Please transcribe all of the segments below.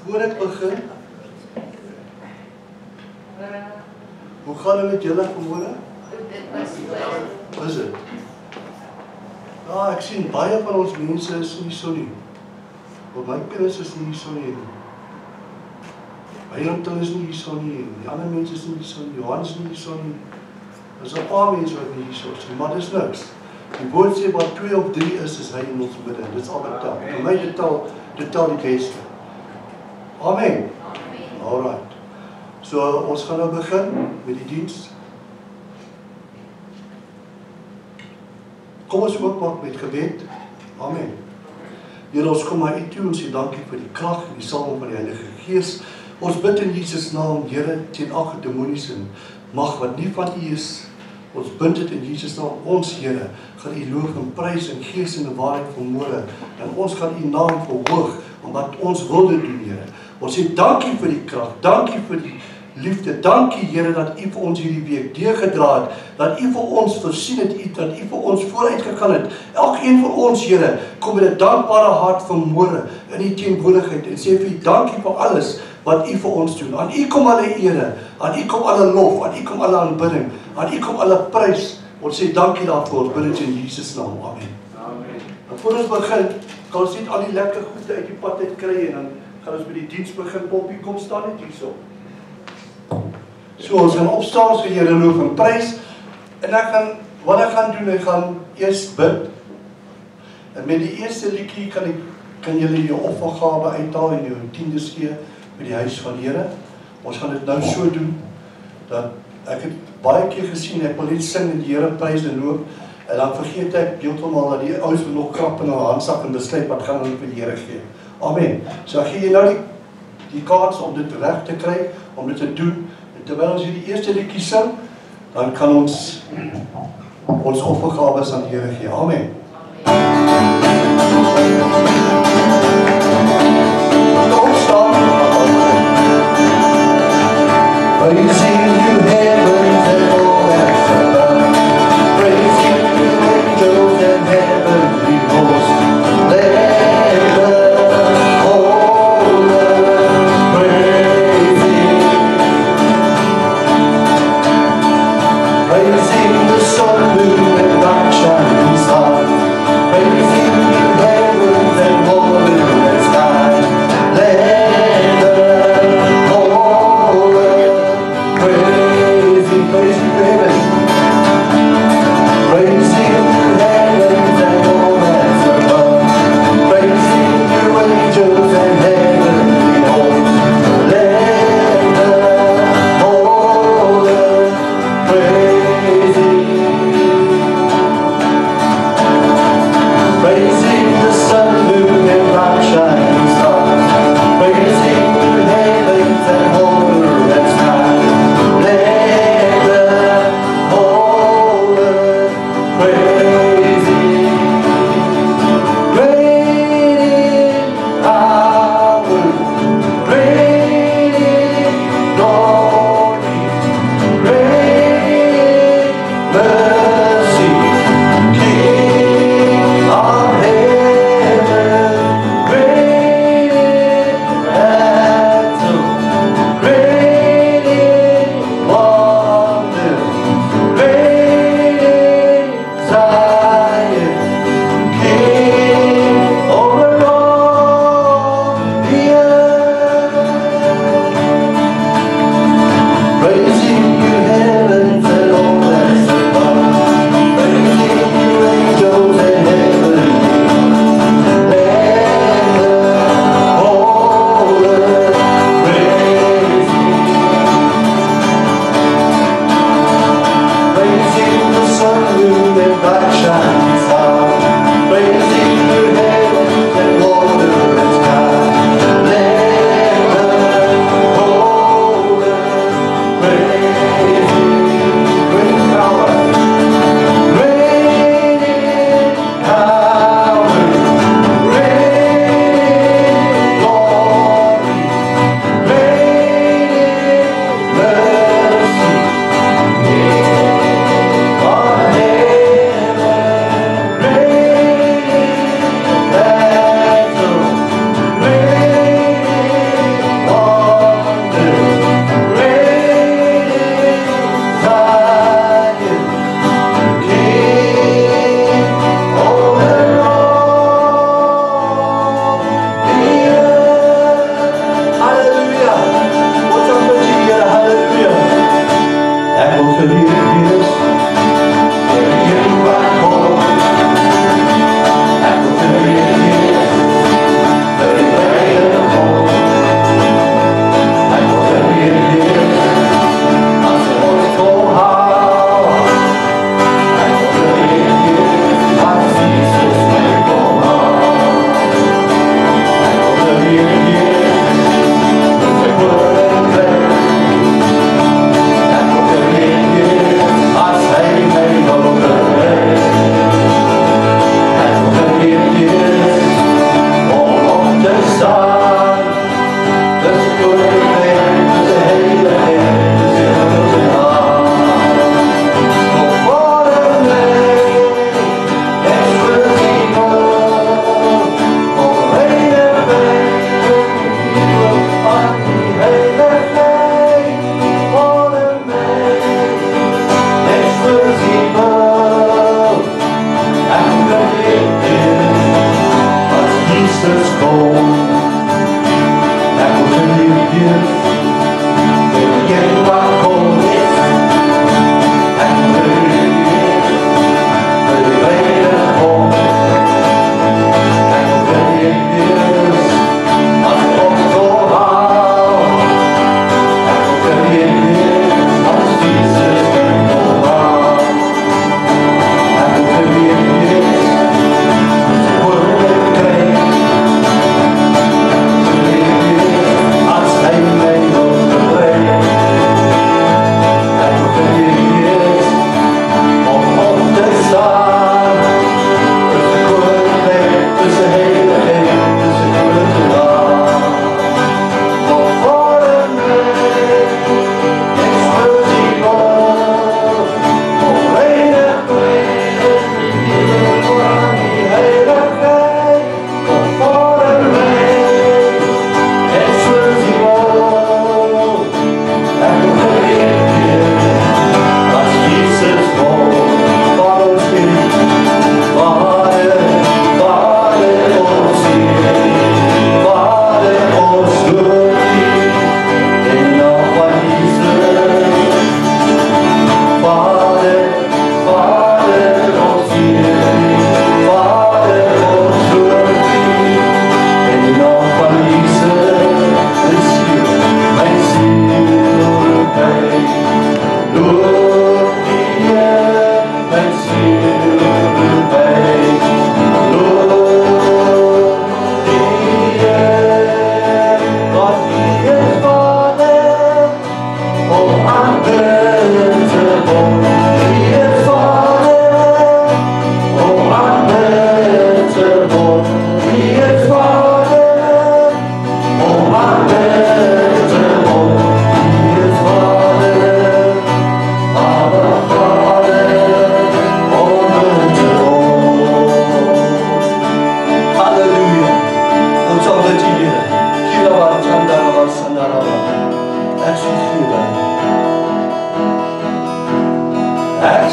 Voor ek begin, hoe gaan het met julle vanmôre? Is dit? Ja, ek sien baie van ons mense is nie so nie. Want my kinders is nie so nie. Weilandton is nie so nie. Die ander mense is nie so nie. Johan is nie so nie. Er is 'n paar mense wat nie so is nie, maar dis niks. Die woord sê wat 2 of 3 is hy in ons midde. Dit is al wat tel. Vir my dit tel die beste. Amen. Alright. So ons gaan nou begin met die diens. Kom ons oopmaak met gebed. Amen. Here, ons kom na U toe en sê dankie vir die krag en die salwing van die Heilige Gees. Ons bid in Jesus naam, Here, teen elke demoniese mag wat nie van U is. Ons bind dit in Jesus naam. Ons Here gaan U loof en prys in gees en in waarheid vanmôre. En ons gaan U naam verhoog omdat ons wil dit doen, Here. Ons sê dankie vir die krag, dankie vir die liefde, dankie Here dat U vir ons hierdie week deurgedra het, dat U vir ons voorsien het, dat U vir ons vooruit gegaan het. Elkeen van ons, Here, kom met 'n dankbare hart vanmôre in U teenwoordigheid en sê vir U dankie vir alles wat U vir ons doen. Aan U kom alle ere, aan U kom alle lof, aan U kom alle aanbidding, aan U kom alle prys. Ons sê dankie daarvoor, ons bid dit in Jesus naam. Amen. Amen. En voor ons begin, kan ons net al die lekker goede uit die pad uit kry en dan gaan ons by die diens begin. Poppie, kom staan net hierso. So, ons gaan opstaan, ons gaan Here loof en prys. En wat ek gaan doen, ek gaan eers bid. En met die eerste liedjie kan julle jou offergawe uithaal en jou tiendes gee by die huis van die Here. Ons gaan dit nou so doen, dat ek het baie keer gesien, ek wil net sing en die Here prys en loop, en dan vergeet ek heeltemal dat die ouens wil nog krap in hulle handsak en besluit wat gaan hulle vir die Here gee. Amen. So ek gee jy nou die kans om dit reg te kry, om dit te doen. En terwyl ons hier die eerste liedjie sing, dan kan ons offergawes aan die Here gee. Amen. Kom staan. Praising you heavens and all that's above. Praising you angels and heavenly hosts. Let the whole earth praise Him. Praising the sun, moon and bright shining stars. Praising you heavens and all in the sky. Let the whole earth praise Him, praise Him, heaven. Praising you heavens and all that's above. Praising you angels and heavenly hosts. Let the whole earth praise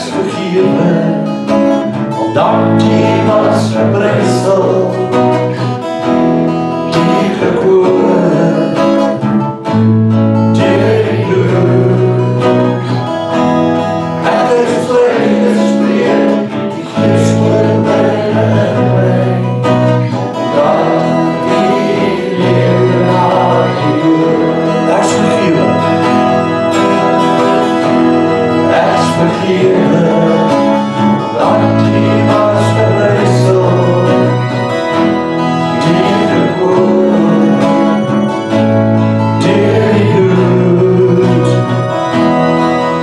ek's vergewe, omdat jy was verbrysel, die gekore, deur die bloed. Ek is vrygespreek, die Gees woon binne in my, omdat die lewe na die dood. Ek's vergewe, ek's vergewe, dat jy was verbrysel, die gekore, deur die bloed.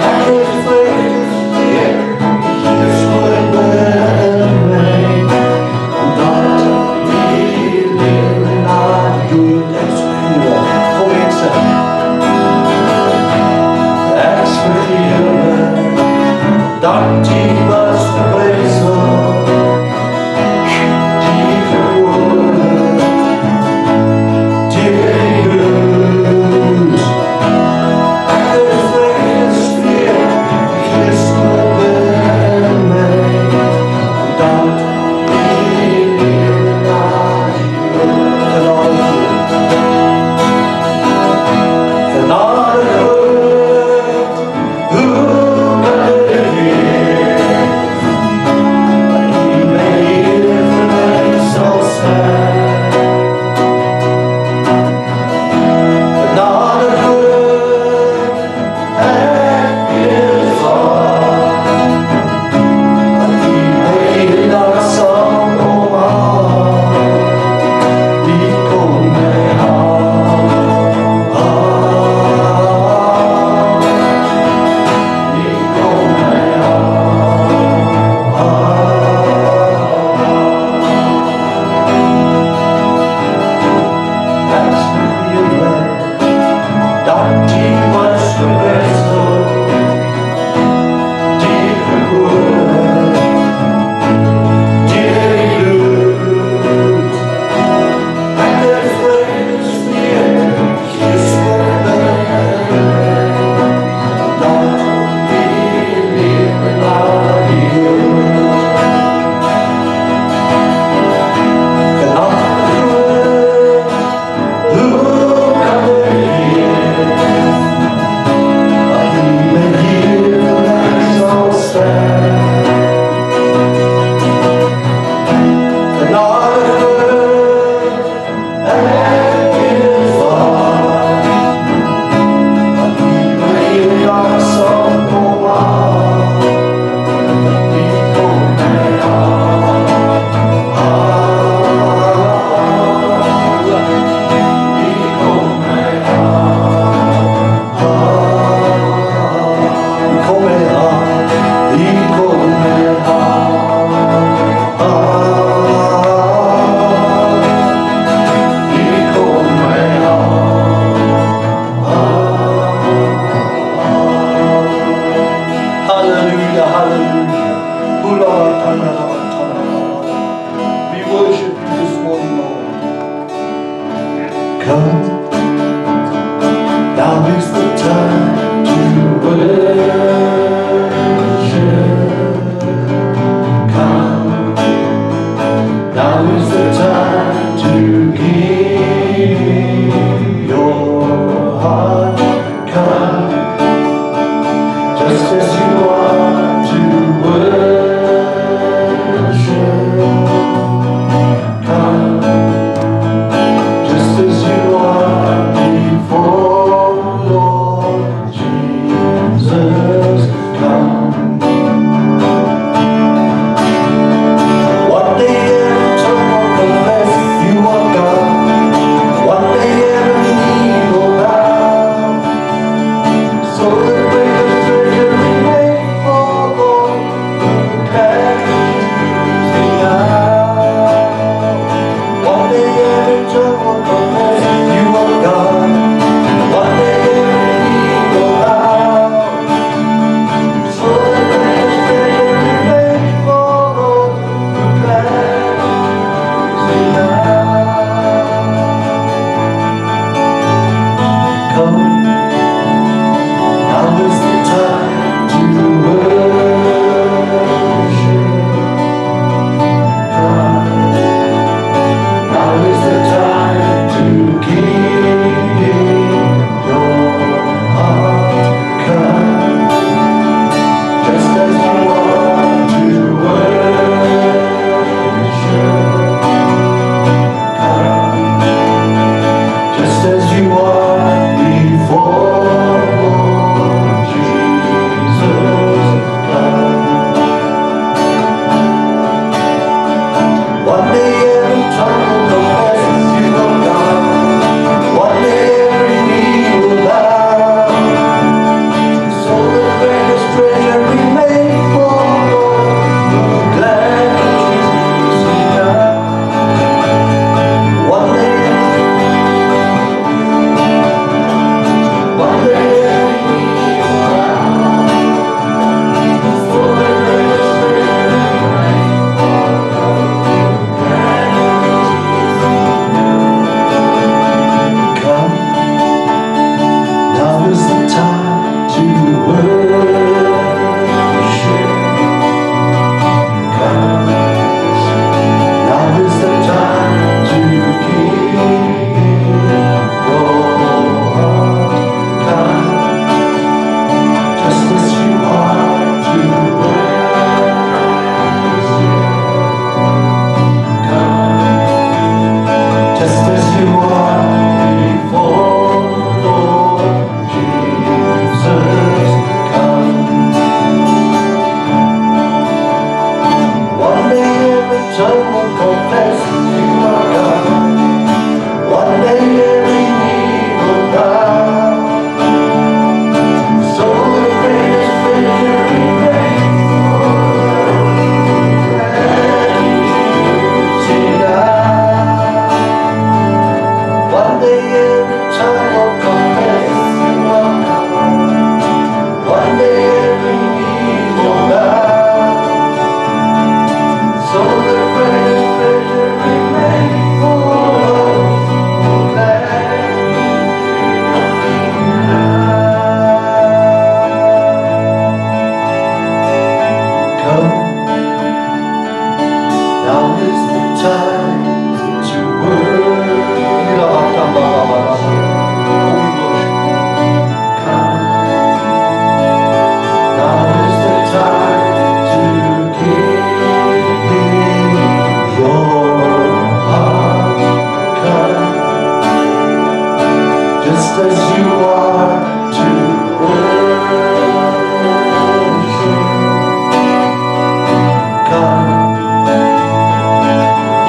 Ek is vrygespreek, die Gees woon binne in my, omdat die lewe na die dood. Ek's vergewe, kom mense, ek's vergewe, dat jy was verbrysel, die gekore, deur die bloed. Ek is vrygespreek, die Gees woon binne in my, omdat die lewe na die dood. Genade groot, genade groot, hoe kan ek weet, dat jy my Here vir my sal staan. Genade groot, ek is waar, dat jy my eendag sal kom haal, die kom my haal, die kom my haal. Ek's vergewe, dat jy was verbrysel, die gekore, deur die bloed. Ek is vrygespreek, die Gees woon binne in my, omdat die lewe na die dood. Genade groot, hoe kan ek weet, dat jy my Here vir my sal staan. Genade groot, ek is waar, dat jy my eendag sal kom haal, die kom my haal, die kom my haal, die kom my haal, die kom my die kom my Hallelujah, hallelujah. Hula watana watana. We worship you this morning, Lord. Come, now is the time to worship. Come, now is the time to give your heart. Come, just as you are to worship. Come, just as you are before Lord Jesus. Come. One day every tongue will confess you are God. One day every knee will bow. So that greatest treasure remains. tongue will confess you are God. One day every knee will bow. So the greatest treasure remains tonight. One day every tongue will confess you are God. One day every knee will bow. So the greatest treasure remains for us who come. Now is the time to work. Come. Now is the time to give Him your heart. Come, just as you are to worship. Come,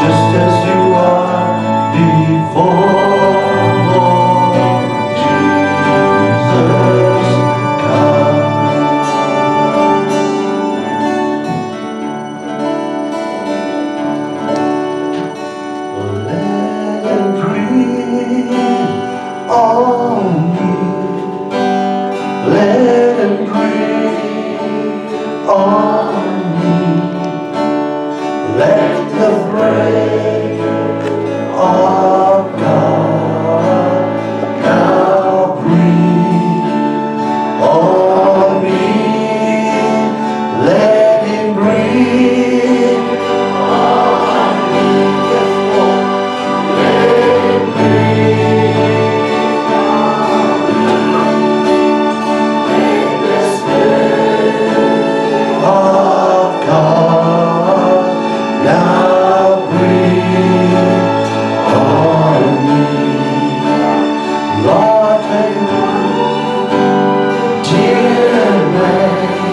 just as you are before Lord Jesus. Come. Let Him breathe on me. Let Him breathe on me. Let the breath of God now breathe on me. Let Him breathe on me. Yes, Lord. Let Him breathe on me. Let the Spirit of God now breathe on me. Lord, dear man,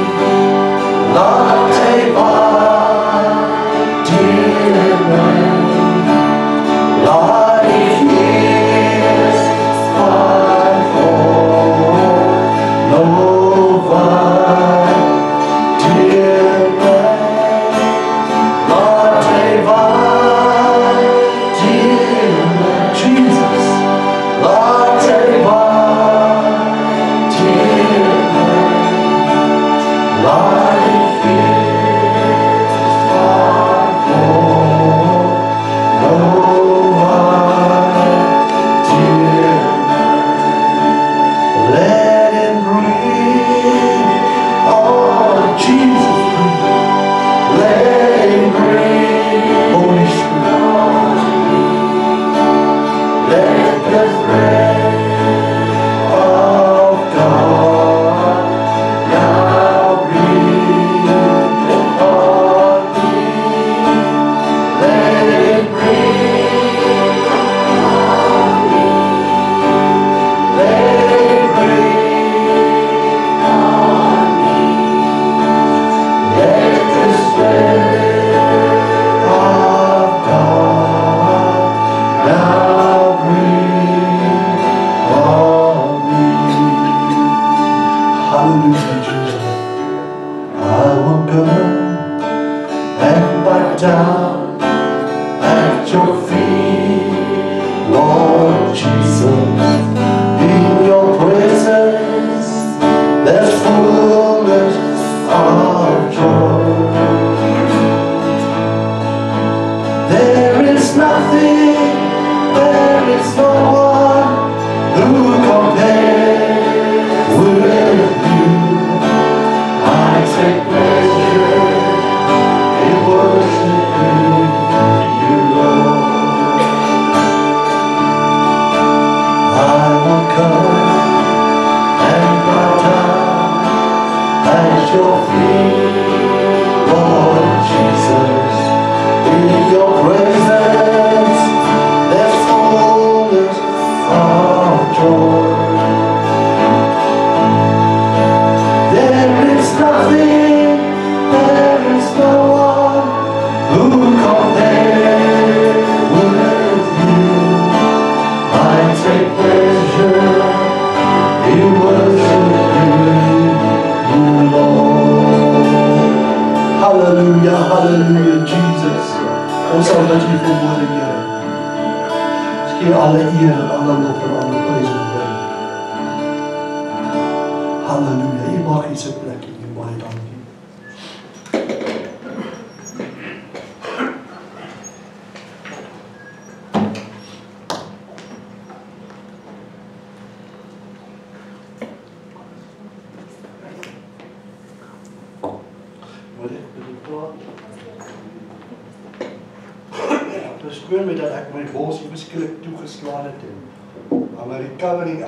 Lord, take on, dear man, Lord, He hears my voice, Nova, dear man, Lord, take on, dear man, Jesus, Lord, take on, dear man, Lord, He hears my voice, Nova, dear man. Let Him breathe on Jesus, breathe. Let Him breathe, Holy Spirit. Let the breath of God now breathe on me. Let Him breathe on me. Let Him breathe on me. Let the Spirit of God now breathe on me. Hallelujah, Jesus. I will go and back down at your feet, Lord Jesus. In your presence, there's fullness of joy. There is nothing, there is no one who compares with you. I take pleasure in worshiping you, Lord. I will come and bow down at your feet, Lord Jesus. In your presence, there's fullness of joy. There is nothing, there is no one who compares. Vader, wat U vermoorde, Here. Ons gee alle eer en alle lof en alle prys en by. Halleluja. U mag U sit plek en U baie dankie. Skoon met dat ek my bors hier beskiklik toegeslaan het en I'm a recovering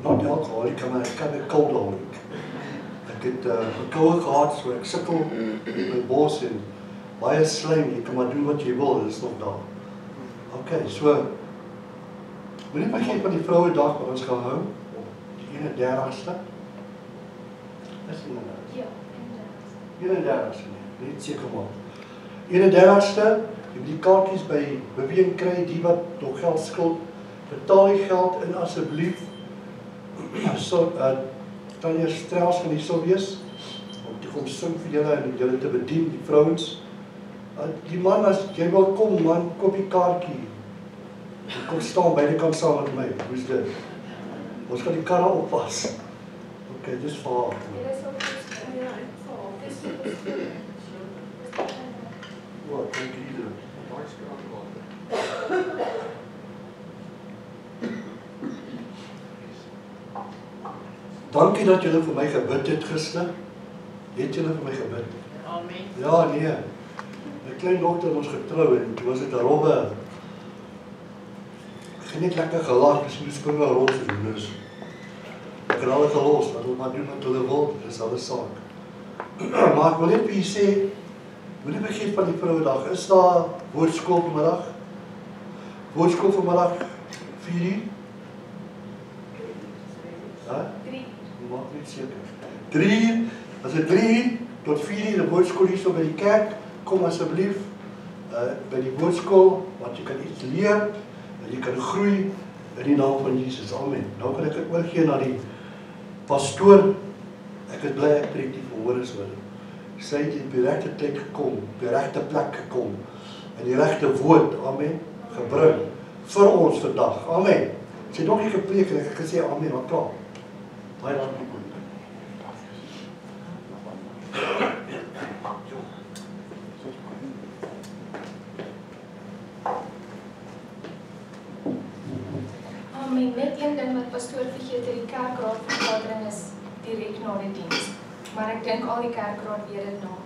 not alcoholic, I'm a recovered coldaholic. Ek het verkoue gehad, so ek sukkel met my bors en baie slijm, jy kan maar doen wat jy wil, dit is nog daar. Ok, so moenie vergeet van die vrouwendag wat ons gaan hou, die 31ste. Is die nou? Ja, 31ste, net seker maar. 31ste, jy moet die kaartjies by Beween kry, die wat nog geld skuld, betaal die geld in asseblief. Tanya Strauss gaan hier sal wees, om te kom sing vir julle en julle te bedien, die vrouens. Die man, as jy wil kom man, koop die kaartjie. Kom staan, beide kan saam met my, hoe is dit? Ons gaan die karre oppas. Ok, dis vir haar. Wat, dank jy iedereen. Dankie dat julle vir my gebid het gister. Het julle vir my gebid? Amen. Ja, nee. My kleindogter ons getrou en toe was dit 'n rowwe. Ek het net lekker gelag, dis moet springe rond te doen, dus. Ek het hulle gelos, dat hulle maar doen wat hulle wil, dis hulle saak. Maar ek wil net vir julle sê, moenie vergeet van die vrouwendag, is daar woordskool vanmiddag? Woordskool vanmiddag 4:00? Ja? 3. Maak net seker. 3:00, as dit 3:00 tot 4:00 die woordskool hier so by die kerk, kom asseblief by die woordskool, want jy kan iets leer, en jy kan groei in die naam van Jesus. Amen. Nou kan ek het oorgee na die pastoor. Ek is bly ek preek die verhoor so. Sy het op die regte tyd gekom, op die regte plek gekom, en die regte woord, amen, gebring vir ons vandag. Amen. Sy het nog nie gepreek en ek het gesê amen, wat klaar. Baie dankie. Amen. Net een ding wat pastoor vergeet, die kerkraadvergadering is direk na die diens. Maar ek dink al die kerkraad weet dit nou.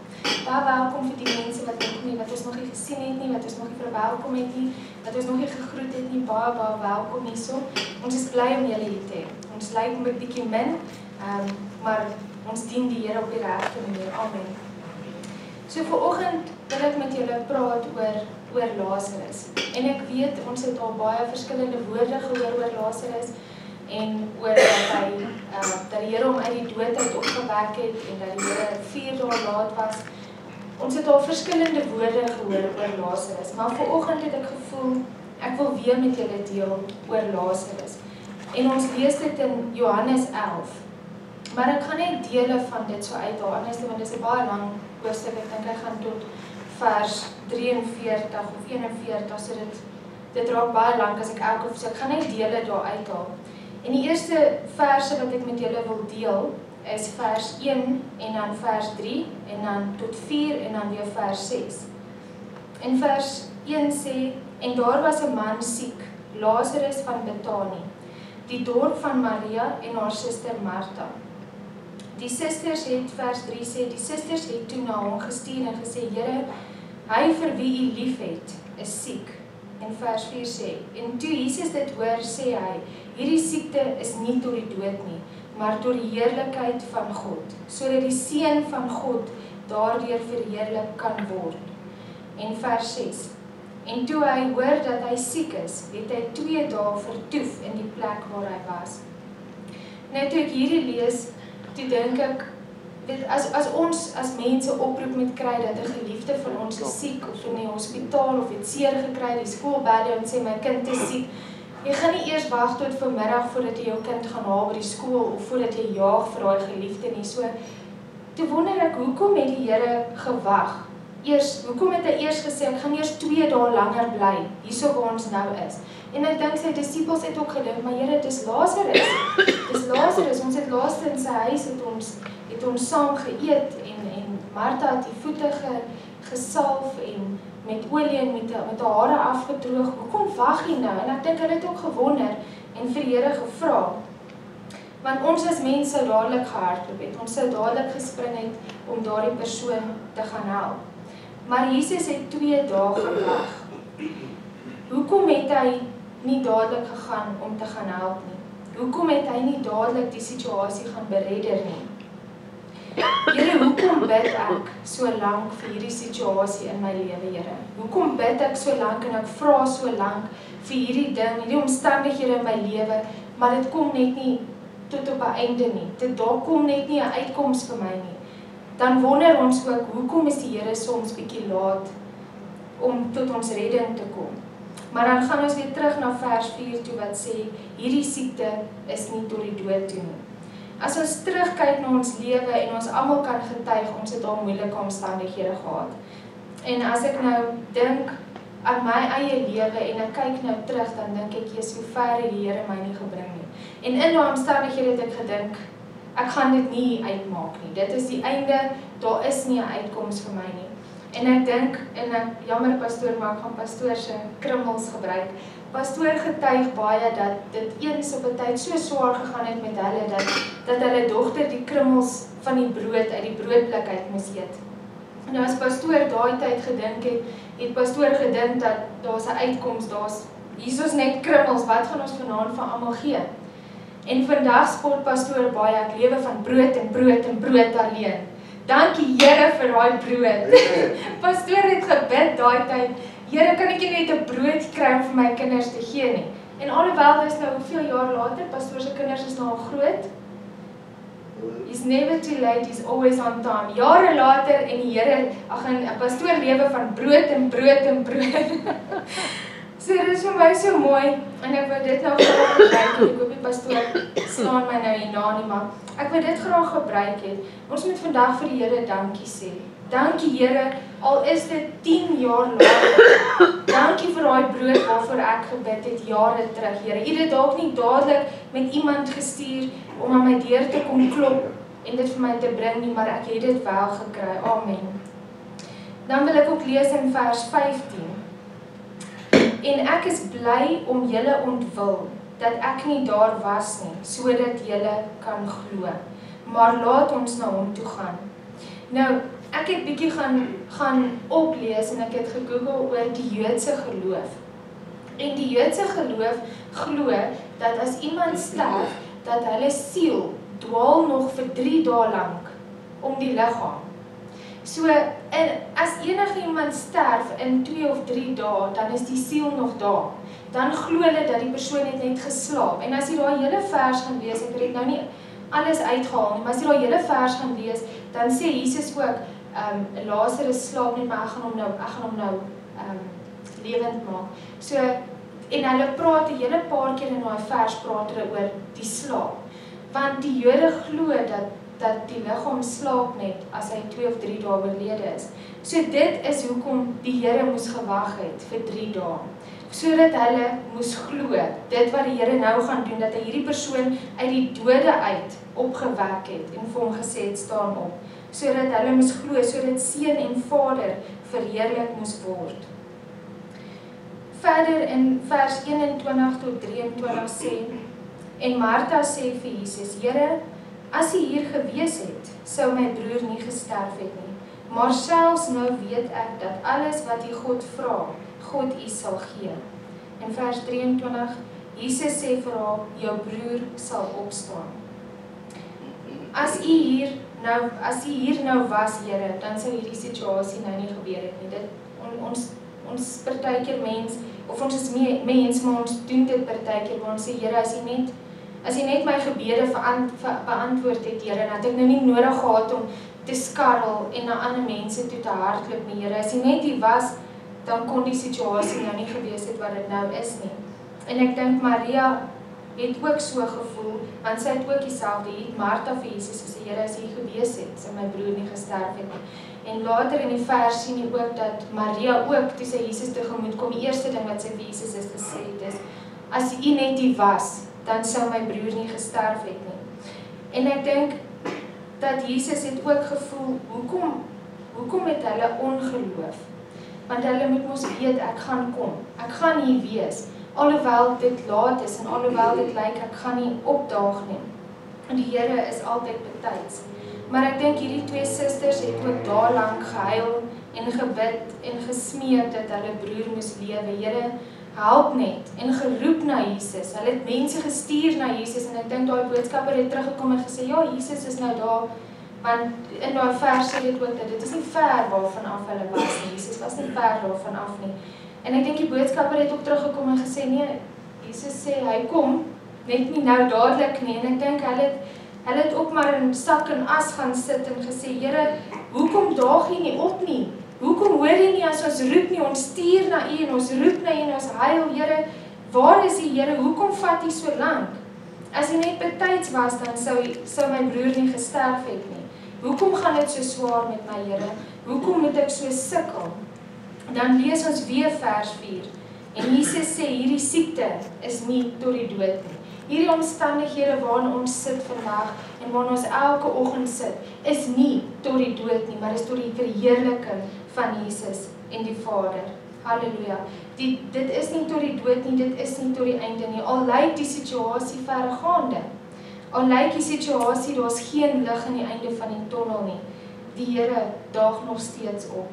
Baie welkom vir die mense wat nog nie, wat ons nog nie gesien het nie, wat ons nog nie verwelkom het nie, wat ons nog nie gegroet het nie, baie welkom hierso. Ons is bly om julle hier te hê. Ons lyk 'n bietjie min, maar ons dien die Here op die regte manier. Amen. So vanoggend wil ek met julle praat oor Lazarus. En ek weet ons het al baie verskillende woorde gehoor oor Lazarus en oor dat die Here hom uit die dood uit opgewek het en dat die Here 4 dae laat was. Ons het al verskillende woorde gehoor oor Lazarus, maar vanoggend het ek gevoel ek wil weer met julle deel oor Lazarus. En ons lees dit in Johannes 11. Maar ek gaan net dele van dit so uithaal, anders want dit is 'n baie lang hoofstuk. Ek dink ek gaan tot vers 43 of 41, so dit raak baie lank as ek elke, so ek gaan net dele daar uithaal. En die eerste verse wat ek met julle wil deel, is vers 1 en dan vers 3 en dan tot 4 en dan weer vers 6. En vers 1 sê, en daar was 'n man siek, Lazarus van Betanië, die dorp van Maria en haar suster Martha. Die susters het, vers 3 sê, die susters het toe na hom gestuur en gesê, Here, hy vir wie u lief het, is siek. En vers 4 sê, en toe Jesus dit hoor, sê hy, hierdie siekte is nie tot die dood nie, maar tot die heerlikheid van God, sodat die Seun van God daardeur verheerlik kan word. En vers 6, en toe hy hoor dat hy siek is, het hy 2 dae vertoef in die plek waar hy was. Nou toe ek hierdie lees, toe dink ek, as ons as mense oproep met kry dat 'n geliefde van ons is siek of in die hospitaal of het seer gekry, die skool bel en sê my kind is siek, jy gaan nie eers wag tot vanmiddag voordat jy jou kind gaan haal by die skool of voordat jy jaag vir daai geliefde nie. So toe wonder ek, hoekom het die Here gewag hoekom het hy eers gesê, ek gaan eers 2 dae langer bly, hierso waar ons nou is. En ek dink sy disippels het ook gedink, maar Here, dis Lazarus, ons het laaste in sy huis, het ons saam geëet, en Martha het die voete gesalf, en met olie en met haar hare afgedroog, hoekom wag jy nou? En ek dink hulle het ook gewonder, en vir die Here gevra, want ons as mens sou dadelik gehardloop het, ons sou dadelik gespring het, om daardie persoon te gaan help. Maar Jesus het 2 dae gewag. Hoekom het hy nie dadelik gegaan om te gaan help nie? Hoekom het hy nie dadelik die situasie gaan beredder nie? Here, hoekom bid ek so lank vir hierdie situasie in my lewe, Here? Hoekom bid ek so lank en ek vra so lank vir hierdie ding, hierdie omstandighede in my lewe, maar dit kom net nie tot op 'n einde nie. Daar kom net nie 'n uitkoms vir my nie. Dan wonder ons ook, hoekom is die Here soms bietjie laat om tot ons redding te kom? Maar dan gaan ons weer terug na vers 4 toe wat sê, hierdie siekte is nie tot die dood toe nie. As ons terugkyk na ons lewe en ons almal kan getuig, ons het al moeilike omstandighede gehad. En as ek nou dink aan my eie lewe en ek kyk nou terug, dan dink ek, Jesus, hoe ver het die Here my nie gebring nie. En in daai omstandighede het ek gedink, ek gaan dit nie uitmaak nie. Dit is die einde, daar is nie 'n uitkoms vir my nie. En ek dink, en ek jammer pastoor, maar ek gaan pastoor se krummels gebruik. Pastoor getuig baie dat dit eens op 'n tyd so swaar gegaan het met hulle, dat hulle dogter die krummels van die brood uit die broodblik uit moes eet. Nou as pastoor daai tyd gedink het pastoor gedink dat daar's 'n uitkoms, hier's ons net krummels, wat gaan ons vanaand vir almal gee? En vandag spot pastoor baie, ek lewe van brood en brood en brood alleen. Dankie Here vir daai brood. Pastoor het gebid daai tyd, Here, kan ek nie net 'n brood kry om vir my kinders te gee nie? En alhoewel dis nou hoeveel jaar later, pastoor se kinders is nou al groot. He's never too late, he's always on time. Jare later en die Here, en 'n pastoor lewe van brood en brood en brood. So dit is vir my so mooi, en ek wil dit nou graag gebruik, en ek hoop die pastoor slaan my nou hierna nie, maar ek wil dit graag gebruik het. Ons moet vandag vir die Here dankie sê. Dankie Here, al is dit 10 jaar later. Dankie vir daai brood waarvoor ek gebid het jare terug, Here. U het dit dalk nie dadelik met iemand gestuur om aan my deur te kom klop en dit vir my te bring nie, maar ek het dit wel gekry. Amen. Dan wil ek ook lees in vers 15. En ek is bly om julle ontwil, dat ek nie daar was nie, sodat julle kan glo. Maar laat ons na hom toe gaan. Nou, ek het bietjie gaan oplees en ek het gegoogel oor die Joodse geloof. En die Joodse geloof glo dat as iemand sterf, dat hulle siel dwaal nog vir 3 dae lank om die liggaam. So, as enige iemand sterf in 2 of 3 dae, dan is die siel nog daar. Dan glo hulle dat die persoon het net geslaap. En as jy daai hele vers gaan lees, ek het nou nie alles uitgehaal nie, maar as jy daai hele vers gaan lees, dan sê Jesus ook, Lazarus slaap net, maar ek gaan hom nou lewend maak. So, en hulle praat 'n hele paar keer in daai vers praat hulle oor die slaap. Want die Jode glo dat die liggaam slaap net as hy 2 of 3 dae oorlede is. So dit is hoekom die Here moes gewag het vir 3 dae. Sodat hulle moes glo, dit wat die Here nou gaan doen, dat hy hierdie persoon uit die dode uit opgewek het en vir hom gesê het, staan op. Sodat hulle moes glo, sodat Seun en Vader verheerlik moes word. Verder in vers 21 tot 23 sê, en Martha sê vir Jesus, Here, as U hier gewees het, sou my broer nie gesterf het nie. Maar selfs nou weet ek dat alles wat U God vra, God U sal gee. In vers 23, Jesus sê vir haar, jou broer sal opstaan. As U hier nou was, Here, dan sou hierdie situasie nou nie gebeur het nie. Ons partykeer mens, of ons is mens, maar ons doen dit partykeer, waar ons sê, Here, as jy net my gebede beantwoord het, Here, en dat ek nou nie nodig gehad om te skarrel en na ander mense toe te hardloop nie, Here, as jy net hier was, dan kon die situasie nou nie gewees het wat dit nou is nie. En ek dink Maria het ook so gevoel, want sy het ook dieselfde, het Martha vir Jesus gesê, Here, as jy gewees het, sou my broer nie gesterf het nie. En later in die vers sien jy ook dat Maria ook, toe sy Jesus tegemoet kom, die eerste ding wat sy vir Jesus is gesê het is, as u net die was, dan sou my broer nie gesterf het nie. En ek dink, dat Jesus het ook gevoel, hoekom het hulle ongeloof? Want hulle moet mos weet, ek gaan kom, ek gaan hier wees, alhoewel dit laat is, en alhoewel dit lyk, ek gaan nie opdaag nie. En die Here is altyd betyds. Maar ek dink hierdie twee susters het ook daar lank gehuil, en gebid, en gesmeek, dat hulle broer moes lewe. Here, help net, en geroep na Jesus. Hulle het mense gestuur na Jesus, en ek dink daai boodskapper het teruggekom en gesê, ja, Jesus is nou daar, want in daai vers sê dit ook, dat dit is nie ver waarvan af hulle was nie, Jesus was nie ver daarvan af nie. En ek dink die boodskapper het ook teruggekom en gesê, nee, Jesus sê, hy kom, net nie nou dadelik nie, en ek dink, hulle het ook maar in sak en as gaan sit en gesê, Here, hoekom daag jy nie op nie? Hoekom hoor jy nie as ons roep nie, ons stuur na u en ons roep na u en ons huil, Here, waar is die Here, hoekom vat jy so lank? As hy net betyds was, dan sou my broer nie gesterf het nie. Hoekom gaan dit so swaar met my Here? Hoekom moet ek so sukkel? Dan lees ons weer vers 4. En Jesus sê, hierdie siekte is nie tot die dood nie. Hierdie omstandighede waarin ons sit vandag en waarin ons elke oggend sit, is nie tot die dood nie, maar is tot die verheerliking van Jesus en die Vader. Halleluja. Dit is nie tot die dood nie, dit is nie tot die einde nie. Al lyk die situasie verregaande. Al lyk die situasie, daar is geen lig aan die einde van die tonnel nie. Die Here daag nog steeds op.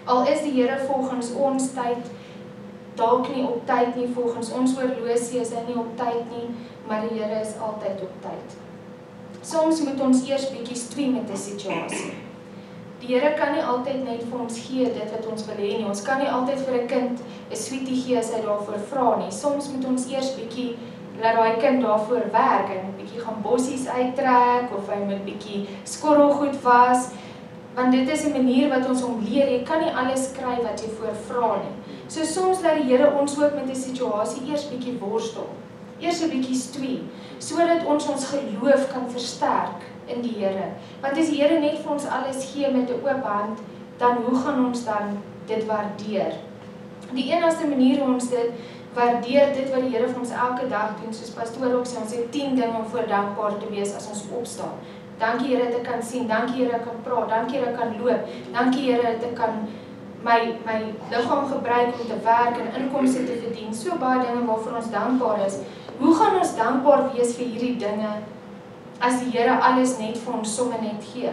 Al is die Here volgens ons tyd dalk nie op tyd nie, volgens ons horlosie is hy nie op tyd nie, maar die Here is altyd op tyd. Soms moet ons eers bietjie stoei met 'n situasie. Die Here kan nie altyd net vir ons gee dit wat ons wil hê nie. Ons kan nie altyd vir 'n kind 'n sweetie gee as hy daarvoor vra nie. Soms moet ons eers bietjie laat daai kind daarvoor werk. Hy moet bietjie gaan bossies uittrek of hy moet bietjie skorrelgoed was. Want dit is 'n manier wat ons hom leer. Jy kan nie alles kry wat jy voor vra nie. So soms laat die Here ons ook met 'n situasie eers bietjie worstel. Eers 'n bietjie stoei, sodat ons geloof kan versterk in die Here. Want as die Here net vir ons alles gee met 'n oop hand, dan hoe gaan ons dan dit waardeer? Die enigste manier hoe ons dit waardeer, dit wat die Here vir ons elke dag doen, soos pastoor ook sê, ons het 10 dinge om voor dankbaar te wees as ons opstaan. Dankie Here dat ek kan sien, dankie Here dat ek kan praat, dankie Here dat ek kan loop, dankie Here dat ek kan my liggaam gebruik om te werk en inkomste te verdien. So baie dinge waarvoor ons dankbaar is. Hoe gaan ons dankbaar wees vir hierdie dinge as die Here alles net vir ons somme net gee?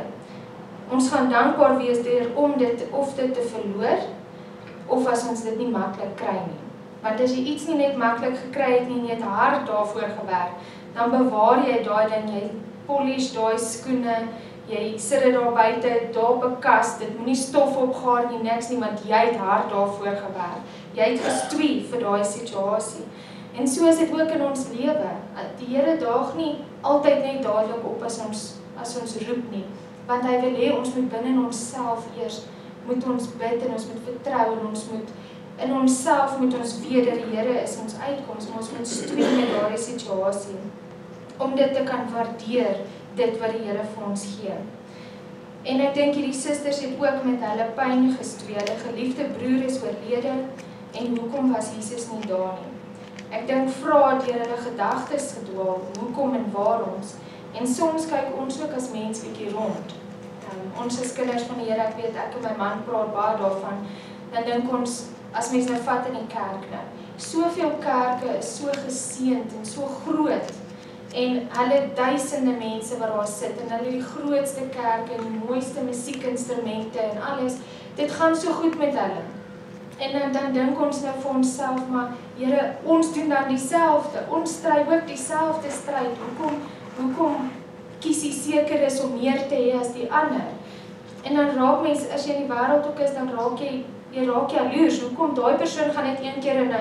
Ons gaan dankbaar wees deur om dit of dit te verloor of as ons dit nie maklik kry nie. Want as jy iets nie net maklik gekry het nie en jy het hard daarvoor gewerk, dan bewaar jy daai ding, jy polish daai skoene, jy sit dit daar buite, daar op 'n kas, dit moenie stof opgaar nie, niks nie, want jy het hard daarvoor gewerk. Jy het gestoei vir daai situasie. En so is dit ook in ons lewe. Die Here daag nie altyd net dadelik op as ons roep nie, want hy wil hê ons moet binne in onsself eers moet ons bid en ons moet vertrou en ons moet in onsself moet ons weet dat die Here is ons uitkoms, en ons moet stoei met daardie situasie om dit te kan waardeer, dit wat die Here vir ons gee. En ek dink hierdie susters het ook met hulle pyn gestoei. Hulle geliefde broer is oorlede en hoekom was Jesus nie daar nie? Ek dink vra deur hulle gedagtes gedwaal, hoekom en waarom. En soms kyk ons ook as mens bietjie rond. Ons is kinders van die Here, ek weet ek en my man praat baie daarvan. Dan dink ons, as mens nou vat in die kerk nou, soveel kerke is so geseënd en so groot. En hulle duisende mense wat daar sit, en hulle die grootste kerke en die mooiste musiekinstrumente en alles, dit gaan so goed met hulle. En dan dink ons nou vir onsself, maar Here, ons doen dan dieselfde, ons stry ook dieselfde stryd, hoekom kies jy seker is om meer te hê as die ander? En dan raak mens, as jy in die wêreld ook is, dan raak jy jy raak jaloers, hoekom daai persoon gaan net een keer in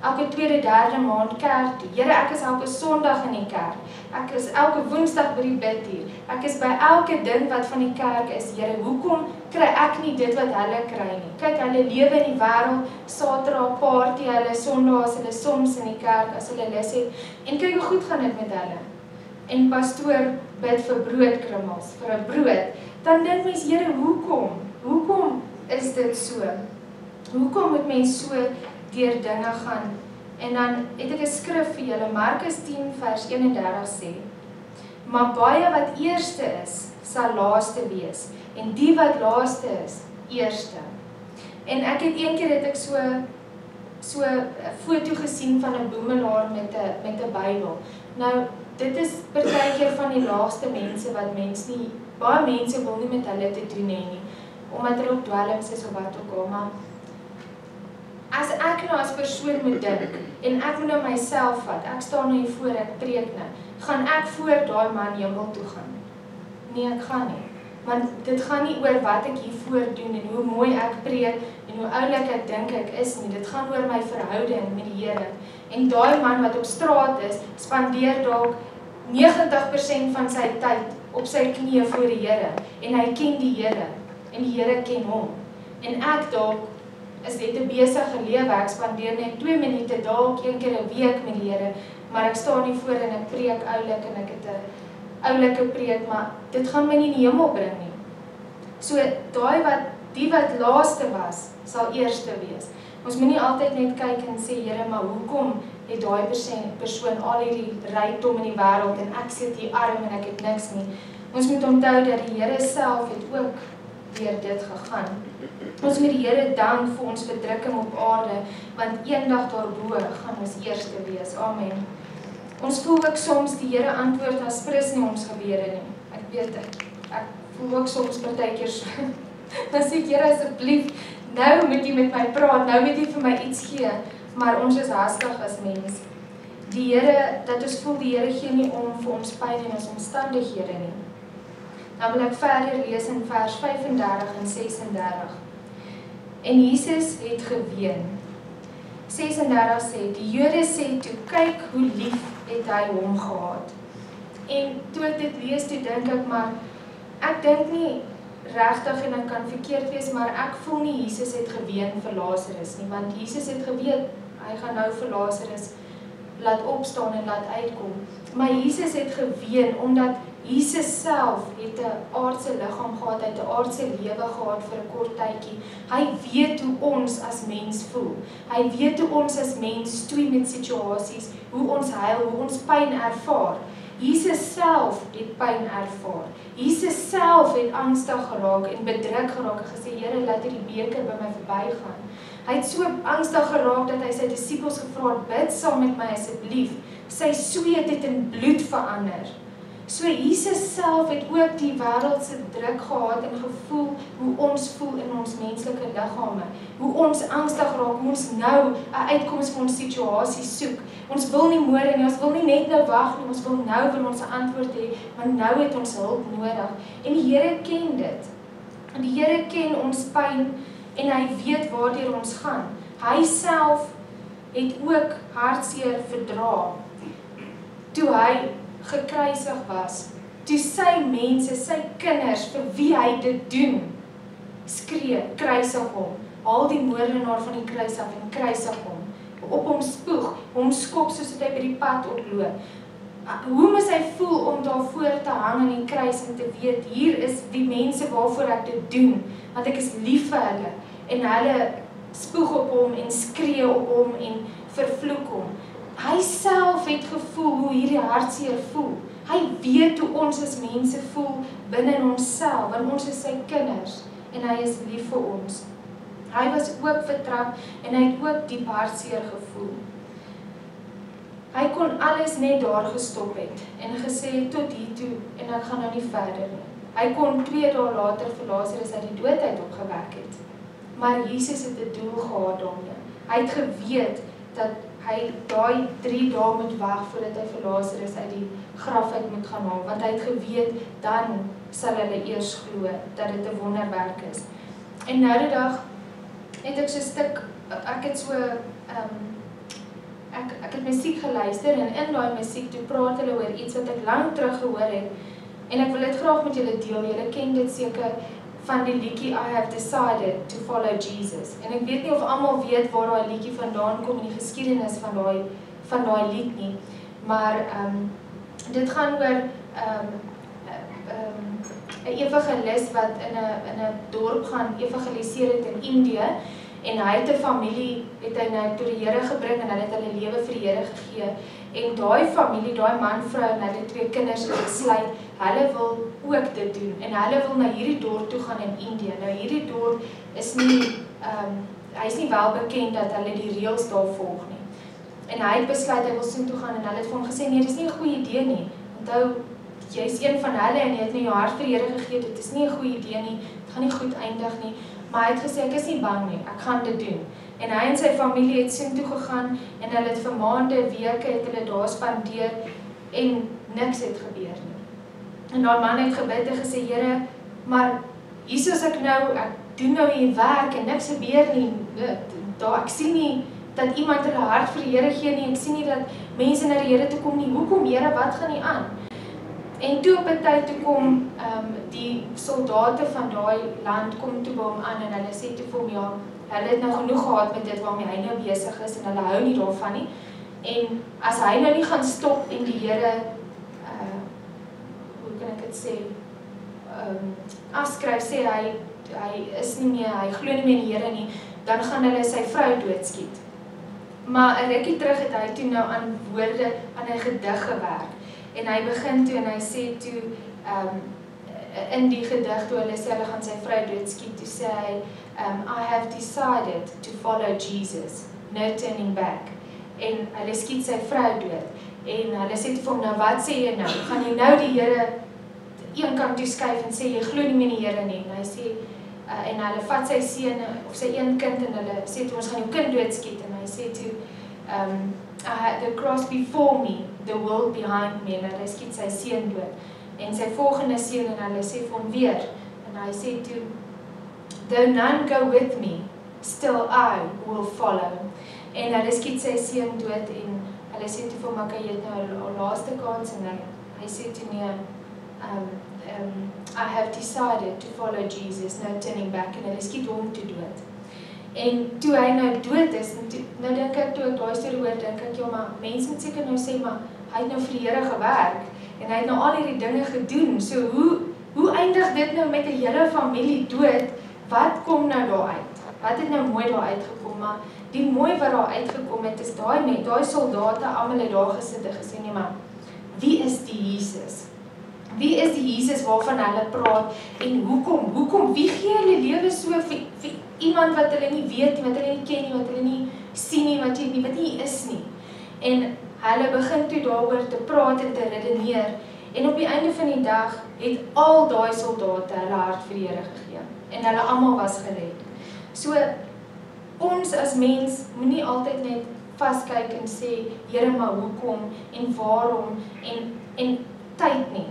elke tweede, derde maand kerk toe. Here, ek is elke Sondag in die kerk. Ek is elke Woensdag by die bidhuur. Ek is by elke ding wat van die kerk is. Here, hoekom kry ek nie dit wat hulle kry nie? Kyk, hulle lewe in die wêreld, Saterdag party, hulle Sondag is hulle soms in die kerk as hulle lus het. En kyk hoe goed gaan dit met hulle. En pastoor bid vir broodkrummels, vir 'n brood. Dan dink mens, Here, hoekom? Hoekom is dit so? Hoekom moet mens so deur dinge gaan? En dan het ek 'n skrif vir julle, Markus 10 vers 31 sê, maar baie wat eerste is, sal laaste wees, en die wat laaste is, eerste. En ek het een keer het ek so 'n foto gesien van 'n boemelaar met 'n Bybel. Nou, dit is partykeer van die laagste mense wat mens nie, baie mense wil nie met hulle te doen hê nie, omdat hulle op dwelms is of wat ook al, maar as ek nou as persoon moet dink, en ek moet nou myself vat, ek staan nou hier voor, ek preek nou, gaan ek voor daai man hemel toe gaan? Nee, ek gaan nie. Want dit gaan nie oor wat ek hier voor doen, en hoe mooi ek preek, en hoe oulik ek dink ek is nie, dit gaan oor my verhouding met die Here. En daai man wat op straat is, spandeer dalk 90% van sy tyd op sy knieë voor die Here, en hy ken die Here, en die Here ken hom. En ek dalk is dit 'n besige lewe, ek spandeer net 2 minute dalk een keer 'n week met die Here, maar ek staan nie voor en ek preek oulik en ek het 'n oulike preek, maar dit gaan my nie in die hemel bring nie. So die wat laaste was, sal eerste wees. Ons moet nie altyd net kyk en sê, Here, maar hoekom het daai persoon al hierdie rykdom in die wêreld en ek sit hier arm en ek het niks nie. Ons moet onthou dat die Here self het ook deur dit gegaan. Ons moet die Here dank vir ons verdrukking op aarde, want eendag daarbo gaan ons eerste wees. Amen. Ons voel ook soms die Here antwoord as prins nie ons gebede nie. Ek weet ek voel ook soms partykeer so. Dan sê ek, Here, asseblief, nou moet jy met my praat, nou moet jy vir my iets gee, maar ons is hastig as mens. Die Here, dat ons voel die Here gee nie om vir ons pyn en ons omstandighede nie. Nou wil ek verder lees in vers 35 en 36. En Jesus het geween. 36 sê, die Jode sê toe, kyk hoe lief het hy hom gehad. En toe ek dit lees, toe dink ek, maar ek dink nie regtig, en ek kan verkeerd wees, maar ek voel nie Jesus het geween vir Lazarus nie, want Jesus het geweet, hy gaan nou vir Lazarus laat opstaan en laat uitkom. Maar Jesus het geween, omdat Jesus self het 'n aardse liggaam gehad, hy het 'n aardse lewe gehad vir 'n kort tydjie. Hy weet hoe ons as mens voel. Hy weet hoe ons as mens stoei met situasies, hoe ons huil, hoe ons pyn ervaar. Jesus self het pyn ervaar. Jesus self het angstig geraak en bedruk geraak en gesê, Here, laat hierdie beker by my verbygaan. Hy het so angstig geraak dat hy sy disippels gevra het, bid saam met my asseblief. Sy sweet het in bloed verander. So Jesus self het ook die wêreldse druk gehad en gevoel hoe ons voel in ons menslike liggame. Hoe ons angstig raak, hoe ons nou 'n uitkoms vir ons situasie soek. Ons wil nie môre nie, ons wil nie net nou wag nie, ons wil ons 'n antwoord hê, want nou het ons hulp nodig. En die Here ken dit. En die Here ken ons pyn en hy weet waardeur ons gaan. Hy self het ook hartseer verdra toe hy gekruisig was, toe sy mense, sy kinders, vir wie hy dit doen, skree, kruisig hom, haal die moordenaar van die kruis af en kruisig hom, op hom spoeg, hom skop soos hy by die pad oploop. Hoe moes hy voel om daarvoor te hang aan die kruis en te weet, hier is die mense waarvoor ek dit doen, want ek is lief vir hulle, en hulle spoeg op hom en skree op hom en vervloek hom. Hy self het gevoel hoe hierdie hartseer voel. Hy weet hoe ons as mense voel binne onsself, want ons is sy kinders en hy is lief vir ons. Hy was ook vertrap en hy het ook diep hartseer gevoel. Hy kon alles net daar gestop het en gesê tot hier toe en ek gaan nou nie verder nie. Hy kon 2 dae later vir Lazarus uit die dood uit opgewek het. Maar Jesus het 'n doel gehad daarmee. Hy het geweet dat hy daai 3 dae moet wag voordat hy vir Lazarus uit die graf uit moet gaan haal, want hy het geweet, dan sal hulle eers glo dat dit 'n wonderwerk is. En nou die dag het ek so 'n stuk, ek het musiek geluister en in daai musiek toe praat hulle oor iets wat ek lank terug gehoor het en ek wil dit graag met julle deel. Julle ken dit seker van die liedjie I Have Decided to Follow Jesus. En ek weet nie of almal weet waar daai liedjie vandaan kom in die geskiedenis van daai lied nie, maar dit gaan oor 'n evangelis wat in 'n dorp gaan evangeliseer het in Indië en hy het 'n familie het hy nou tot die Here gebring en hulle het hulle lewe vir die Here gegee. En daai familie, daai man, vrou en hulle 2 kinders het besluit, hulle wil ook dit doen en hulle wil na hierdie dorp toe gaan in Indië. Nou hierdie dorp is nie hy is nie wel bekend dat hulle die reëls daar volg nie. En hy het besluit hy wil soontoe gaan en hulle het vir hom gesê nee, dis nie 'n goeie idee nie. Onthou, jy's een van hulle en jy het nou jou hart vir die Here gegee, dit is nie 'n goeie idee nie. Dit gaan nie goed eindig nie. Maar hy het gesê ek is nie bang nie, ek gaan dit doen. En hy en sy familie het soontoe gegaan en hulle het vir maande, weke het hulle daar spandeer en niks het gebeur nie. En daai man het gebid en gesê, Here, maar hier is ek nou, ek doen nou hier werk en niks gebeur nie. Ek sien nie dat iemand hulle hart vir die Here gee nie, ek sien nie dat mense na die Here toe kom nie. Hoekom, Here, wat gaan nie aan? En toe op 'n tyd toe kom die soldate van daai land kom toe by hom aan en hulle sê toe vir hom, ja, hulle het nou genoeg gehad met dit waarmee hy nou besig is en hulle hou nie daarvan nie. En as hy nou nie gaan stop en die Here, hoe kan ek dit sê, afskryf, sê hy is nie meer, hy glo nie meer in die Here nie, dan gaan hulle sy vrou doodskiet. Maar 'n rukkie terug het hy toe nou aan woorde, aan 'n gedig gewerk. En hy begin toe en hy sê toe, in die gedig toe hulle sê hulle gaan sy vrou doodskiet, toe sê hy, I have decided to follow Jesus, no turning back. En hulle skiet sy vrou dood. En hulle sê toe vir hom, nou wat sê jy nou? Gaan jy nou die Here een kant toe skuif en sê jy glo nie meer in die Here nie? En hy sê, en hulle vat sy seun of sy een kind en hulle sê toe ons gaan jou kind doodskiet en hy sê toe the cross before me, the world behind me, en hy skiet sy seun dood en sy volgende seun en hulle sê vir hom weer en hy sê toe though none go with me, still I will follow. En hulle skiet sy seun dood en hulle sê toe vir hom, okay, jy het nou 'n laaste kans en hy sê toe nee, I have decided to follow Jesus, no turning back, en hulle skiet hom toe dood. En toe hy nou dood is, en toe, nou dink ek, toe ek daai storie hoor, dink ek, ja, maar mense moet seker nou sê, maar hy het nou vir die Here gewerk, en hy het nou al hierdie dinge gedoen, so hoe eindig dit nou met 'n hele familie dood, wat kom nou daar uit? Wat het nou mooi daar uitgekom, maar die mooi wat daar uitgekom het, is daai soldate, almal het daar gesit en gesê, nee, maar wie is die Jesus? Wie is die Jesus waarvan hulle praat en hoekom, wie gee hulle lewe so vir iemand wat hulle nie weet, wat hulle nie ken nie, wat hulle nie sien nie, wat nie is nie. En hulle begin toe daaroor te praat en te redeneer en op die einde van die dag het al daai soldate hulle hart vir die Here gegee en hulle almal was gered. So ons as mens moenie altyd net vaskyk en sê, Here, maar hoekom en waarom en tyd nie.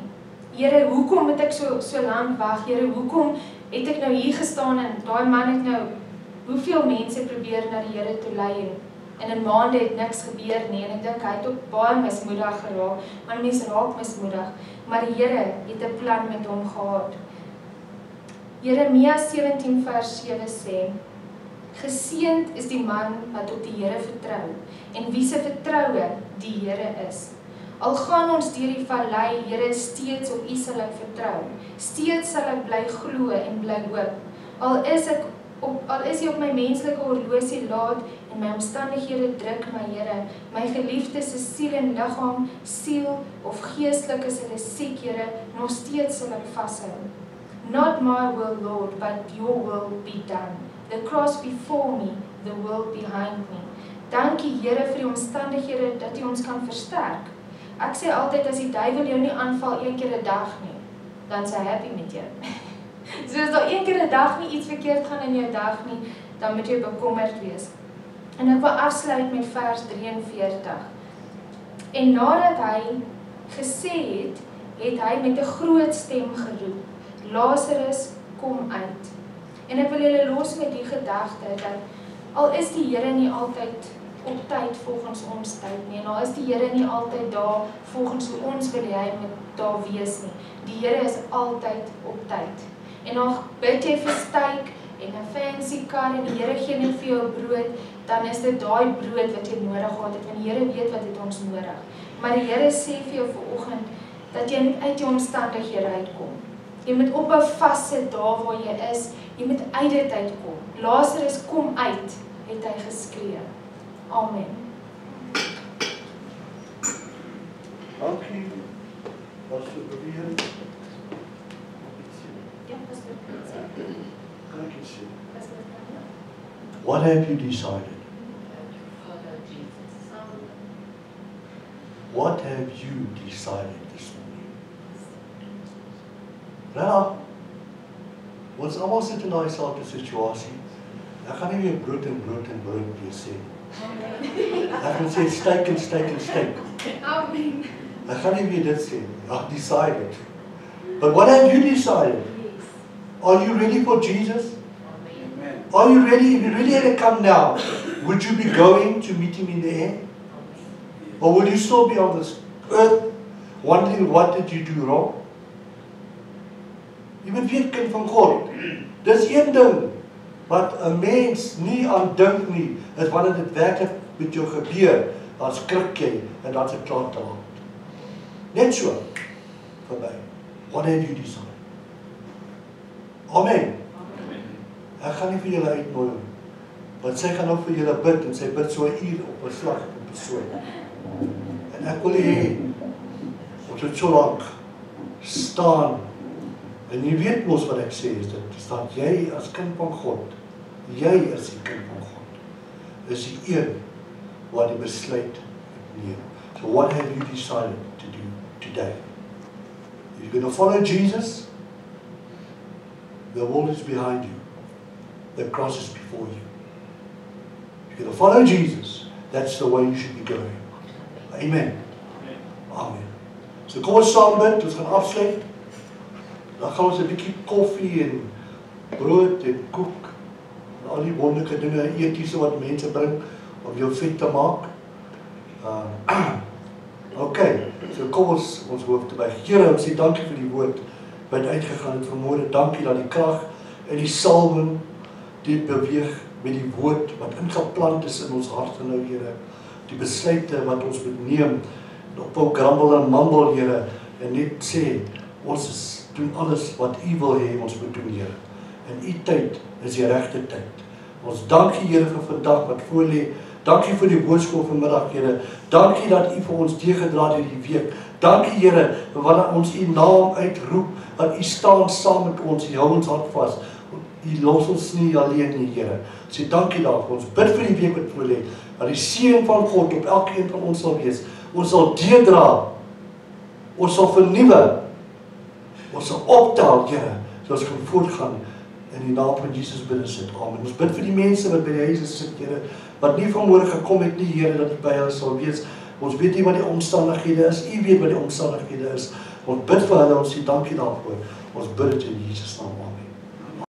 Here, hoekom moet ek so lank wag? Here, hoekom het ek nou hier gestaan en daai man het nou hoeveel mense probeer na die Here toe lei en in maande het niks gebeur nie en ek dink hy het ook baie mismoedig geraak, want mense raak mismoedig, maar die Here het 'n plan met hom gehad. Jeremia 17 vers 7 sê, geseënd is die man wat op die Here vertrou en wie se vertroue die Here is. Al gaan ons deur die vallei, Here, steeds op U sal ek vertrou. Steeds sal ek bly glo en bly hoop. Al is U op my menslike horlosie laat en my omstandighede druk my Here, my geliefdes se siel en liggaam, siel of geestelik is hulle siek, Here, nog steeds sal ek vashou. Not my will, Lord, but your will be done. The cross before me, the world behind me. Dankie, Here, vir die omstandighede dat U ons kan versterk. Ek sê altyd, as die duiwel jou nie aanval een keer 'n dag nie, dan is hy happy met jou. So as daar een keer 'n dag nie iets verkeerd gaan in jou dag nie, dan moet jy bekommerd wees. En ek wil afsluit met vers 43. En nadat hy gesê het hy met 'n groot stem geroep, Lazarus, kom uit. En ek wil julle los met die gedagte dat al is die Here nie altyd op tyd volgens ons tyd nie, en al is die Here nie altyd daar volgens hoe ons wil hy moet daar wees nie. Die Here is altyd op tyd. En al bid jy vir steak en 'n fancy kar en die Here gee net vir jou brood, dan is dit daai brood wat jy nodig gehad het, want die Here weet wat het ons nodig. Maar die Here sê vir jou vanoggend dat jy moet uit jou omstandighede uitkom. Jy moet ophou vassit daar waar jy is. Jy moet uit dit uitkom. Lazarus kom uit, het hy geskree. Amen. Dankie. Pastor Beweer. Ja, Pastor. Kan ek iets sê? What have you decided? What have you decided this morning? Nou, ons almal sit in daai selfde situasie. Ek gaan nie weer brood weer sê. Ek gaan sê steak en steak en steak. Amen. Ek gaan nie weer dit sê. I've decided. But what have you decided? Are you ready for Jesus? Amen. Are you ready? If you really had to come now, would you be going to meet him in the air? Or will you still be on this earth wondering what did you do wrong? Jy moet weet kind van God. Dis een ding wat 'n mens nie aan dink nie, is wanneer dit werklik met jou gebeur, dan skrik jy en dan is dit klaar te laat. Net so verby. What have you decided? Amen. Ek gaan nie vir julle uitnooi nie. Want sy gaan ook vir julle bid en sy bid so 'n uur op 'n slag op 'n persoon. En ek wil hê ons moet so lank staan. En jy weet mos wat ek sê is dit staan jy as kind van God. Jy is die kind van God. Is die een wat die besluit neem. So what have you decided to do today? If you're going to follow Jesus, the world is behind you. The cross is before you. If you're going to follow Jesus, that's the way you should be going. Amen. Amen. So kom ons saam bid, ons gaan afsluit. Dan gaan ons 'n bietjie koffie en brood en koek en al die wonderlike dinge etiese wat mense bring om jou vet te maak. Okay, so kom ons hoof te buig. Here, ons sê dankie vir die woord wat uitgegaan het vanmôre. Dankie dat die krag en die salwing die beweeg met die woord wat ingeplant is in ons harte nou, Here. Die besluite wat ons moet neem, ophou grumble en mumble, Here, en net sê, ons doen alles wat U wil hê ons moet doen, Here. En U tyd is die regte tyd. Ons dankie, Here, vir vandag wat voorlê. Dankie vir die boodskap vanmiddag, Here. Dankie dat U vir ons deurgedra het hierdie week. Dankie, Here, wanneer ons U naam uitroep, dat U staan saam met ons, U hou ons hart vas. U los ons nie alleen nie, Here. Sê dankie daarvoor. Ons bid vir die week wat voor lê, dat die seën van God op elkeen van ons sal wees. Ons sal deurdra. Ons sal vernuwe. Ons sal optel, Here, so ons kan voortgaan in die naam van Jesus binne sit. Amen. Ons bid vir die mense wat by die huise sit, Here, wat nie vanmôre gekom het nie, Here, dat U by hulle sal wees. Ons weet nie wat die omstandighede is. U weet wat die omstandighede is. Ons bid vir hulle, ons sê dankie daarvoor. Ons bid dit in Jesus naam. Amen.